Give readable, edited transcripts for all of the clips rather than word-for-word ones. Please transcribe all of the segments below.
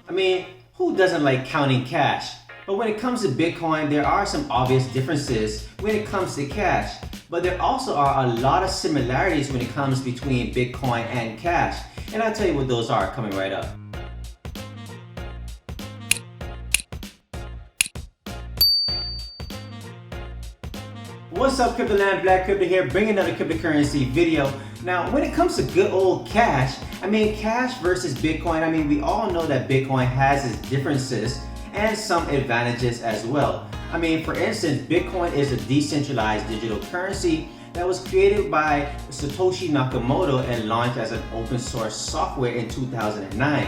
I mean, who doesn't like counting cash? But when it comes to Bitcoin, there are some obvious differences when it comes to cash. But there also are a lot of similarities when it comes between Bitcoin and cash. And I'll tell you what those are coming right up. What's up, Cryptoland? Black Crypto here, bringing another cryptocurrency video. Now, when it comes to good old cash, cash versus Bitcoin, we all know that Bitcoin has its differences and some advantages as well. For instance, Bitcoin is a decentralized digital currency that was created by Satoshi Nakamoto and launched as an open source software in 2009.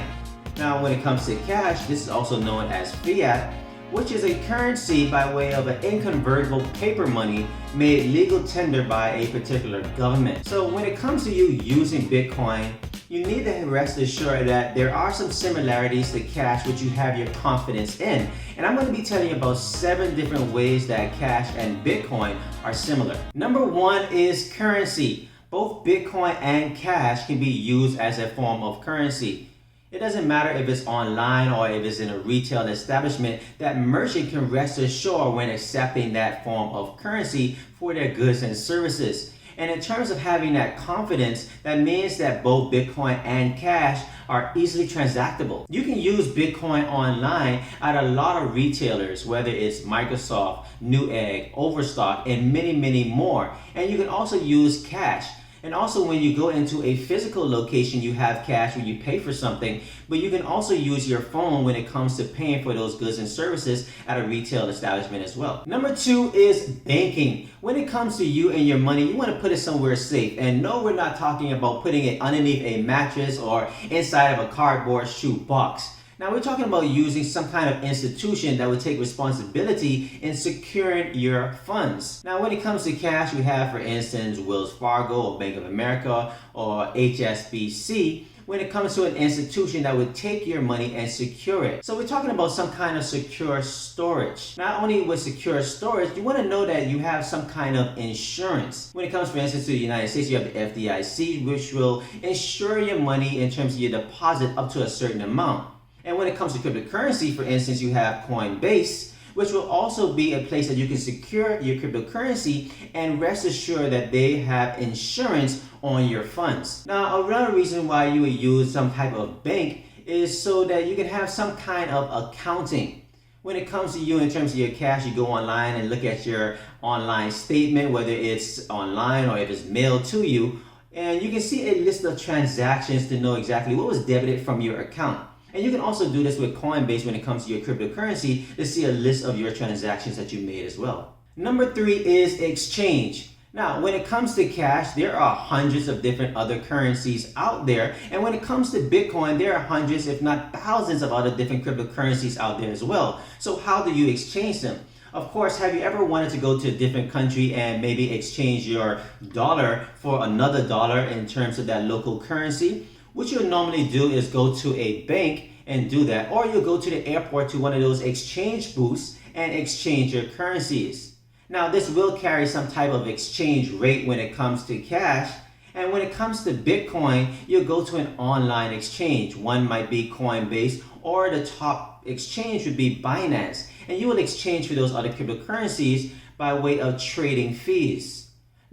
Now, when it comes to cash, this is also known as fiat, which is a currency by way of an inconvertible paper money made legal tender by a particular government. So when it comes to you using Bitcoin, you need to rest assured that there are some similarities to cash which you have your confidence in. And I'm going to be telling you about 7 different ways that cash and Bitcoin are similar. Number 1 is currency. Both Bitcoin and cash can be used as a form of currency. It doesn't matter if it's online or if it's in a retail establishment, that merchant can rest assured when accepting that form of currency for their goods and services. And in terms of having that confidence, that means that both Bitcoin and cash are easily transactable. You can use Bitcoin online at a lot of retailers, whether it's Microsoft, Newegg, Overstock, and many more. And you can also use cash. And also when you go into a physical location, you have cash when you pay for something, but you can also use your phone when it comes to paying for those goods and services at a retail establishment as well. Number 2 is banking. When it comes to you and your money, you want to put it somewhere safe. And no, we're not talking about putting it underneath a mattress or inside of a cardboard shoe box. Now we're talking about using some kind of institution that would take responsibility in securing your funds. Now when it comes to cash, we have, for instance, Wells Fargo or Bank of America or HSBC. When it comes to an institution that would take your money and secure it. So we're talking about some kind of secure storage. Not only with secure storage, you want to know that you have some kind of insurance. When it comes, for instance, to the United States, you have the FDIC, which will insure your money in terms of your deposit up to a certain amount. And when it comes to cryptocurrency, for instance, you have Coinbase, which will also be a place that you can secure your cryptocurrency and rest assured that they have insurance on your funds. Now, another reason why you would use some type of bank is so that you can have some kind of accounting. When it comes to you in terms of your cash, you go online and look at your online statement, whether it's online or if it's mailed to you, and you can see a list of transactions to know exactly what was debited from your account. And you can also do this with Coinbase when it comes to your cryptocurrency to see a list of your transactions that you made as well. Number 3 is exchange. Now, when it comes to cash, there are hundreds of different other currencies out there. And when it comes to Bitcoin, there are hundreds, if not thousands of other different cryptocurrencies out there as well. So how do you exchange them? Of course, have you ever wanted to go to a different country and maybe exchange your dollar for another dollar in terms of that local currency? What you'll normally do is go to a bank and do that, or you'll go to the airport to one of those exchange booths and exchange your currencies. Now, this will carry some type of exchange rate when it comes to cash, and when it comes to Bitcoin, you'll go to an online exchange. One might be Coinbase, or the top exchange would be Binance, and you will exchange for those other cryptocurrencies by way of trading fees.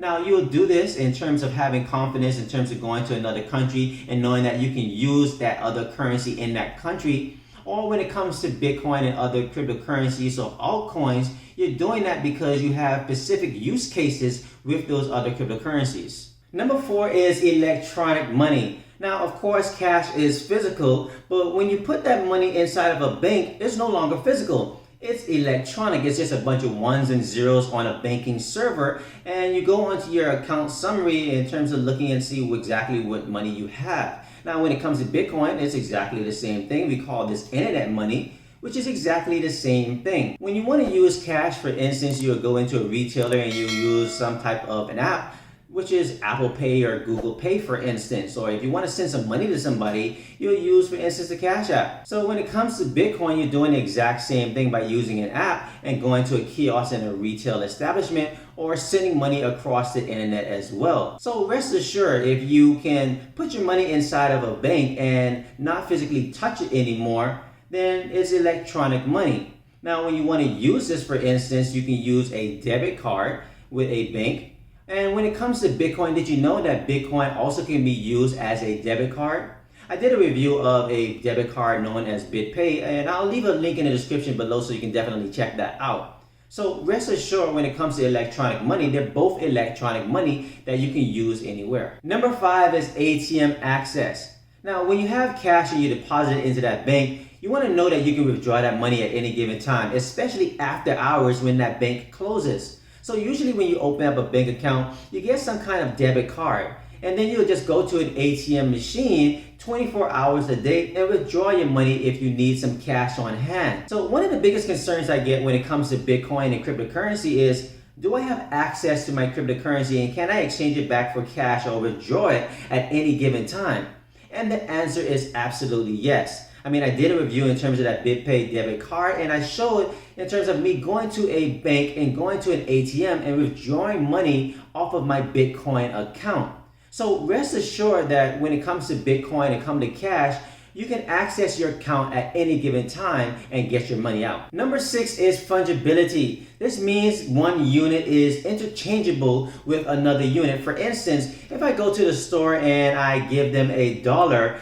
Now, you'll do this in terms of having confidence, in terms of going to another country and knowing that you can use that other currency in that country. Or when it comes to Bitcoin and other cryptocurrencies or altcoins, you're doing that because you have specific use cases with those other cryptocurrencies. Number 4 is electronic money. Now, of course, cash is physical, but when you put that money inside of a bank, it's no longer physical. It's electronic. It's just a bunch of ones and zeros on a banking server, and you go onto your account summary in terms of looking and see exactly what money you have. Now, when it comes to Bitcoin, it's exactly the same thing. We call this internet money, which is exactly the same thing. When you want to use cash, for instance, you'll go into a retailer and you use some type of an app, which is Apple Pay or Google Pay, for instance. Or if you want to send some money to somebody, you'll use, for instance, the Cash App. So when it comes to Bitcoin, you're doing the exact same thing by using an app and going to a kiosk in a retail establishment or sending money across the internet as well. So rest assured, if you can put your money inside of a bank and not physically touch it anymore, then it's electronic money. Now, when you want to use this, for instance, you can use a debit card with a bank. And when it comes to Bitcoin, did you know that Bitcoin also can be used as a debit card? I did a review of a debit card known as Bitpay, and I'll leave a link in the description below so you can definitely check that out. So rest assured, when it comes to electronic money, they're both electronic money that you can use anywhere. Number 5 is ATM Access. Now, when you have cash and you deposit it into that bank, you want to know that you can withdraw that money at any given time, especially after hours when that bank closes. So usually when you open up a bank account, you get some kind of debit card. And then you'll just go to an ATM machine 24 hours a day and withdraw your money if you need some cash on hand. So one of the biggest concerns I get when it comes to Bitcoin and cryptocurrency is, do I have access to my cryptocurrency and can I exchange it back for cash or withdraw it at any given time? And the answer is absolutely yes. I mean, I did a review in terms of that Bitpay debit card, and I showed in terms of me going to a bank and going to an ATM and withdrawing money off of my Bitcoin account. So rest assured that when it comes to Bitcoin and come to cash, you can access your account at any given time and get your money out. Number 6 is fungibility. This means one unit is interchangeable with another unit. For instance, if I go to the store and I give them $1,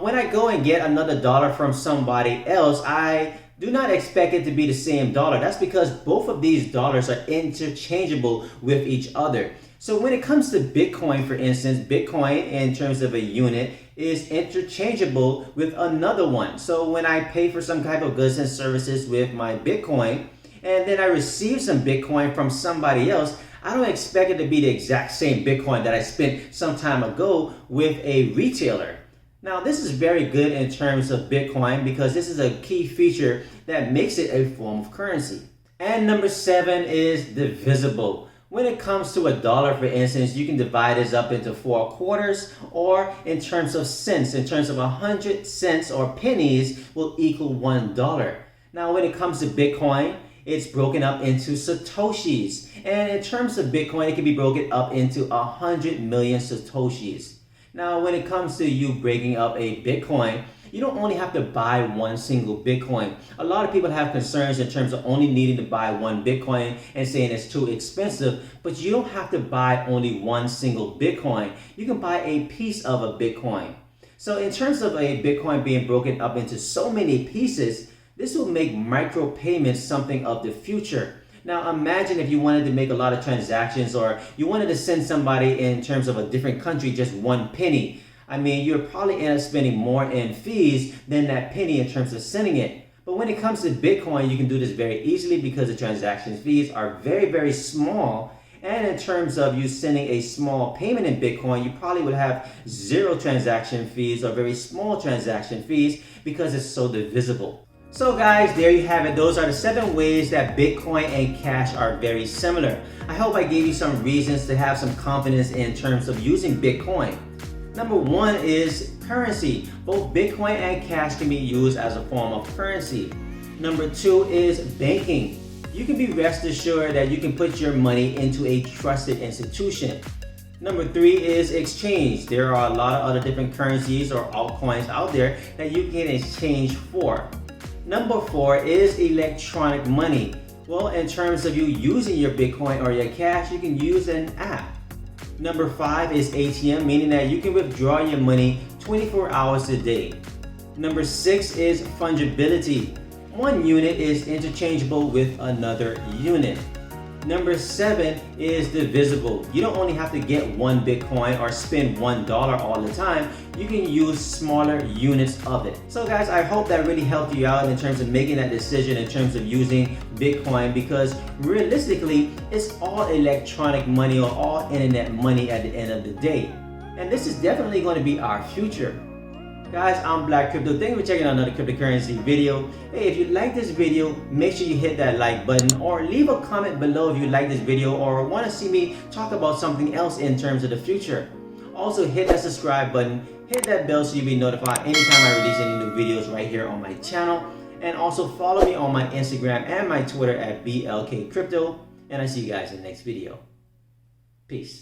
when I go and get another dollar from somebody else, I do not expect it to be the same dollar. That's because both of these dollars are interchangeable with each other. So when it comes to Bitcoin, for instance, Bitcoin in terms of a unit is interchangeable with another one. So when I pay for some type of goods and services with my Bitcoin, and then I receive some Bitcoin from somebody else, I don't expect it to be the exact same Bitcoin that I spent some time ago with a retailer. Now, this is very good in terms of Bitcoin because this is a key feature that makes it a form of currency. And number 7 is divisible. When it comes to $1, for instance, you can divide this up into 4 quarters, or in terms of cents, in terms of 100 cents or pennies will equal $1. Now, when it comes to Bitcoin, it's broken up into Satoshis. And in terms of Bitcoin, it can be broken up into 100 million Satoshis. Now, when it comes to you breaking up a Bitcoin, you don't only have to buy one single Bitcoin. A lot of people have concerns in terms of only needing to buy one Bitcoin and saying it's too expensive, but you don't have to buy only one single Bitcoin. You can buy a piece of a Bitcoin. So in terms of a Bitcoin being broken up into so many pieces, this will make micropayments something of the future. Now imagine if you wanted to make a lot of transactions, or you wanted to send somebody in terms of a different country just one penny. I mean, you're probably end up spending more in fees than that penny in terms of sending it. But when it comes to Bitcoin, you can do this very easily because the transaction fees are very, very small. And in terms of you sending a small payment in Bitcoin, you probably would have 0 transaction fees or very small transaction fees because it's so divisible. So guys, there you have it. Those are the 7 ways that Bitcoin and cash are very similar. I hope I gave you some reasons to have some confidence in terms of using Bitcoin. Number 1 is currency. Both Bitcoin and cash can be used as a form of currency. Number 2 is banking. You can be rest assured that you can put your money into a trusted institution. Number 3 is exchange. There are a lot of other different currencies or altcoins out there that you can exchange for. Number 4 is electronic money. Well, in terms of you using your Bitcoin or your cash, you can use an app. Number 5 is ATM, meaning that you can withdraw your money 24 hours a day. Number 6 is fungibility. One unit is interchangeable with another unit. Number 7 is divisible. You don't only have to get one Bitcoin or spend $1 all the time. You can use smaller units of it. So guys, I hope that really helped you out in terms of making that decision in terms of using Bitcoin, because realistically, it's all electronic money or all internet money at the end of the day. And this is definitely going to be our future. Guys, I'm Black Crypto. Thank you for checking out another cryptocurrency video. Hey, if you like this video, make sure you hit that like button, or leave a comment below if you like this video or want to see me talk about something else in terms of the future. Also, hit that subscribe button, hit that bell so you'll be notified anytime I release any new videos right here on my channel. And also follow me on my Instagram and my Twitter at BLK Crypto. And I see you guys in the next video. Peace.